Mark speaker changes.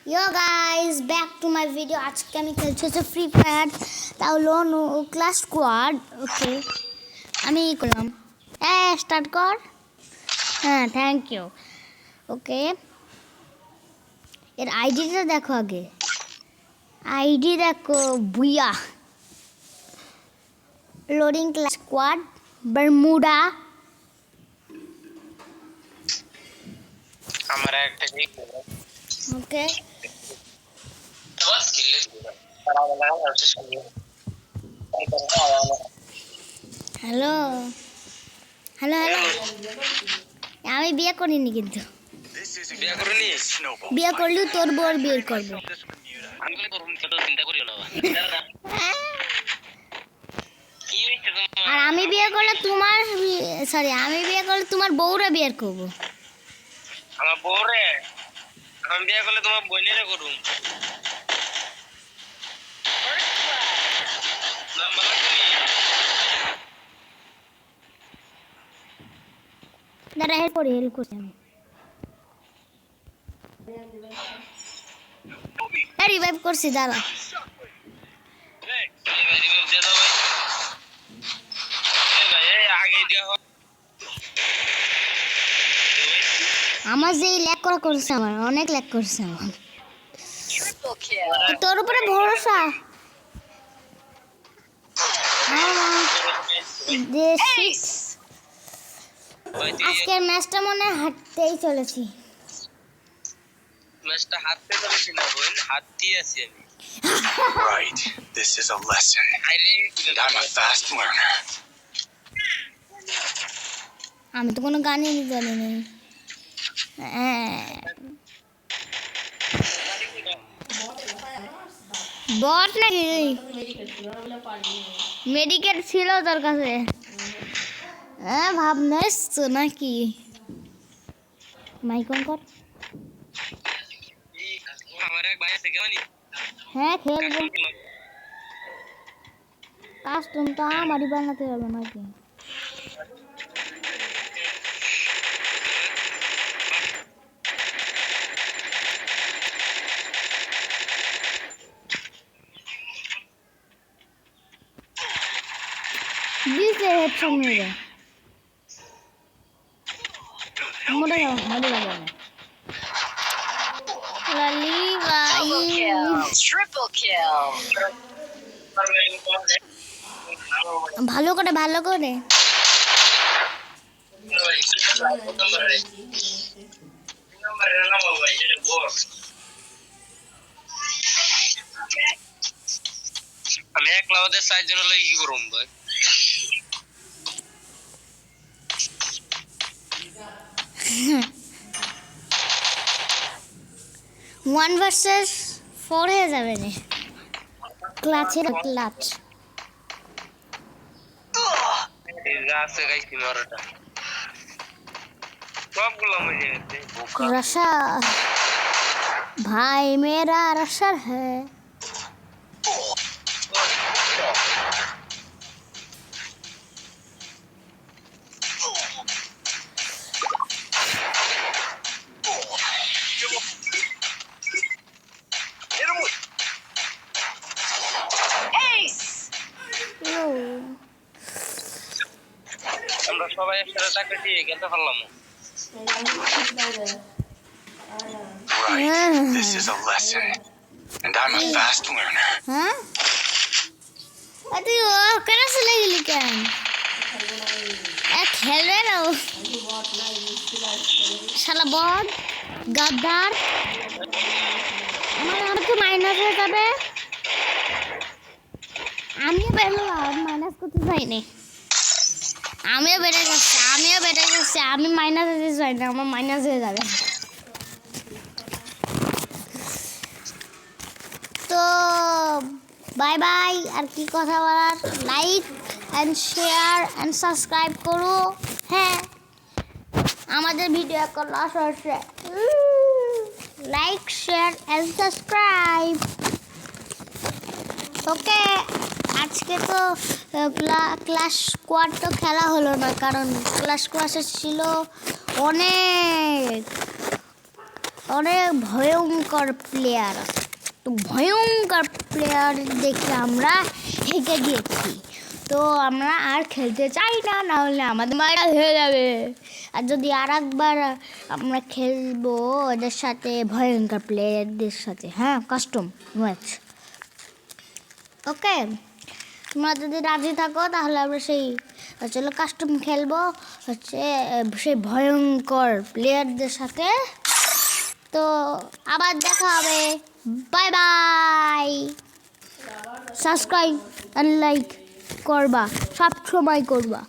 Speaker 1: Yo guys, back to my video. আজকে আমি খেলছি হচ্ছে ফ্রি ফায়ার, তাও লোন ক্লাস স্কোয়াড। ওকে, আমি করলাম। স্টার্ট কর। হ্যাঁ, থ্যাংক ইউ। ওকে, এর আইডিটা দেখো আগে। আইডি দেখো, বুইয়া। Loading class squad, Bermuda.
Speaker 2: আমার একটা ঠিক
Speaker 1: ওকে, হ্যালো হ্যালো হ্যালো। আমি বিয়ে করিনি, কিন্তু
Speaker 2: বিয়ে করনি
Speaker 1: বিয়ে করলেও তোর বউর বিয়ে করবো।
Speaker 2: আমি বলে করুন ছোট চিন্তা করিও না কি হইছে তোমার
Speaker 1: আর আমি বিয়ে করলে তোমার আমি বিয়ে করলে তোমার বউরা বিয়ে করবো।
Speaker 2: আমার বউরে আমি বিয়ে করলে তোমার বোনেরে করুম নাম্বার
Speaker 1: দাঁড়া, হেল্প করছি আমি। রিভাইভ করছি, দাঁড়া। আমার যে ল্যাক করছে, আমার অনেক ল্যাক করছে আমার। তোর উপরে ভরসা। আজকের ম্যাচটা মনে হাঁটতেই চলেছি।
Speaker 2: ম্যাচটা হাঁটতে চলেছি না বোন, হাঁটতেই আছি আমি।
Speaker 3: Right. This is a lesson. And I'm a fast learner.
Speaker 1: আমি তো কোনো গানই জানি না। বট নাকি? মেডিকেট ছিল তোর কাছে? হ্যাঁ, ভাবনাস তো নাকি? মাইক অন কর।
Speaker 2: আমার এক ভাই আছে কেমন
Speaker 1: হ্যাঁ, খেলবো। কাস্টম তো আমারই বানাতে হবে নাকি? দিছে হেডশট মেরে। মরে যাবে। লালি ভাই,
Speaker 4: Triple kill.
Speaker 1: ভালো করে
Speaker 2: আমি একলা ওদের 4 জন লই কি করুম ভাই?
Speaker 1: 1 ভার্সেস 4 হয়ে যাবে রে। ক্লাচের ক্লাচ।
Speaker 2: এই গাছে গাইছি মারাটা সবগুলো মজে গেছে।
Speaker 1: रशा भाई मेरा रशर है।
Speaker 4: Ace.
Speaker 2: আমরা সবাই একসাথে চাকরি দিয়ে গেতে পারলাম।
Speaker 3: Right. This is a lesson. And I'm a fast learner.
Speaker 1: हाँ? अरे वो कैसे चले गई क्या? खेल रहे ना वो? शाला बॉट गद्दार। हमारे यहाँ तो माइनस है तब है। आमिया पहले माइनस को तो सही नहीं। आमिया बेटे जैसे आमी माइनस है सही नहीं, हमारे माइनस है ज़्यादा। তো বাই বাই। আর কি কথা বলার, like and share and subscribe করো। হ্যাঁ, আমাদের ভিডিও এখন লাস্ট হচ্ছে। Like share and subscribe. Okay, আজকে তো ক্লাস স্কোয়াড তো খেলা হলো না, কারণ ক্লাস স্কোয়াডে ছিল অনেক অনেক ভয়ঙ্কর প্লেয়ার আছে। তো ভয়ঙ্কর প্লেয়ার দেখে আমরা হেগে গিয়েছি। তো আমরা আর খেলতে চাই না, নাহলে আমাদের মারা হয়ে যাবে। আর যদি আর একবার আমরা খেলবো ওদের সাথে, ভয়ঙ্কর প্লেয়ারদের সাথে, হ্যাঁ, কাস্টম ম্যাচ। ওকে, তোমরা যদি রাজি থাকো তাহলে আমরা সেই চলো কাস্টম খেলবো হচ্ছে সেই ভয়ঙ্কর প্লেয়ারদের সাথে। তো আবার দেখা হবে, বাই বাই। সাবস্ক্রাইব আর লাইক করবা, সব সময় করবা।